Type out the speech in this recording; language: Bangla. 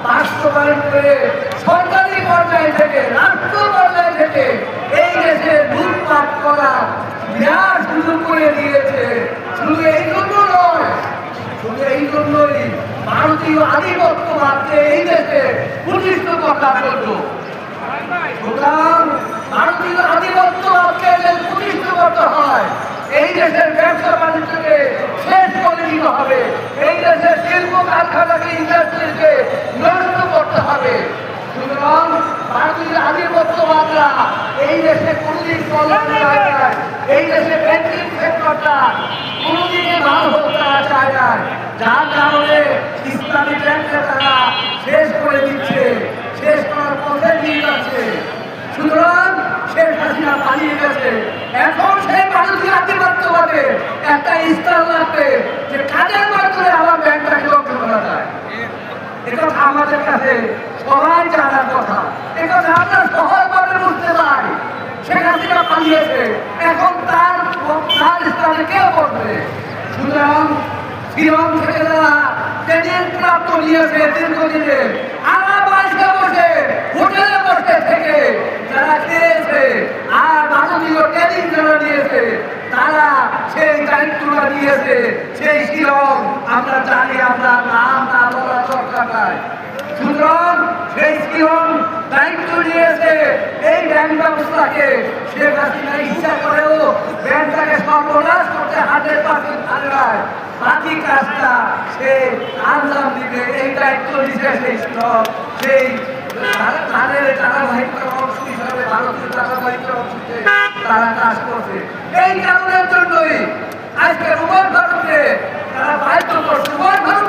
বাস্তবায়ন করে সরকারি পর্যায় থেকে রাষ্ট্র পর্যায় থেকে এই দেশে লুটপাট করা বিরাট সুযোগ করে দিয়েছে। শুধু এই জন্য নয়, শুধু এই জন্যই ভারতীয় আধিপত্যবাদকে এই দেশে প্রতিষ্ঠিত করার জন্য। সুতরাং ভারতীয় আধিপত্যবাদকে প্রতিষ্ঠিত করতে হয়, এই দেশের ব্যবসা বাণিজ্যকে শেষ করে দিতে হবে, এই দেশের শিল্প কারখানাকে ইন্ডাস্ট্রিকে নষ্ট করতে হবে। সুতরাং ভারতীয় আধিপত্যবাদরা এই দেশে কোনদিন কল্যাণ চায় না, এই দেশে ব্যাংকিং সেক্টরটা কোনদিনই ভালো হোক তারা চায় না, যার কারণে ইসলামী ব্যাংকে তারা শেষ করে দিচ্ছে, শেষ করার পথে নিয়ে যাচ্ছে। সুতরাং শেখ হাসিনা পালিয়ে গেছে, এখন সেই ভারতীয় আধিপত্যবাদে একটা স্থান লাগবে যে কাজের মাধ্যমে আমার ব্যাংকটাকে লক্ষ্য করা যায়। একথা আমাদের কাছে সবাই জানার কথা, একথা আমরা সহজভাবে বুঝতে পারি। শেখ হাসিনা পালিয়েছে, এখন তার স্থানে কেউ করবে। সুতরাং শ্রীরাম থেকে যারা ট্রেনিং প্রাপ্ত নিয়েছে দীর্ঘদিনে বাসে বসে হোটেলে বসে থেকে যারা খেয়েছে আর ভারতীয় ট্রেনিং যারা নিয়েছে তারা সেই দায়িত্বটা নিয়েছে, সেই শ্রীরাম আমরা জানি, আমরা নাম না বলার দরকার নাই। সুতরাং সেই শ্রীরাম দায়িত্ব নিয়েছে এই ব্যাংক ব্যবস্থাকে। শেখ হাসিনা ইচ্ছা করেও ব্যাংকটাকে সর্বনাশ করতে 100% পারে নাই, বাকি কাজটা সে আঞ্জাম দিবে, এই দায়িত্ব নিচ্ছে সেই শ্রীরাম। সেই তাদের ধারাবাহিকতার অংশ হিসাবে ভারতীয় ধারাবাহিকতার অংশে তারা কাজ করছে। এই কারণের জন্যই আজকে উভয় ভারতকে তারা বাধ্য করছে, উভয় ভারত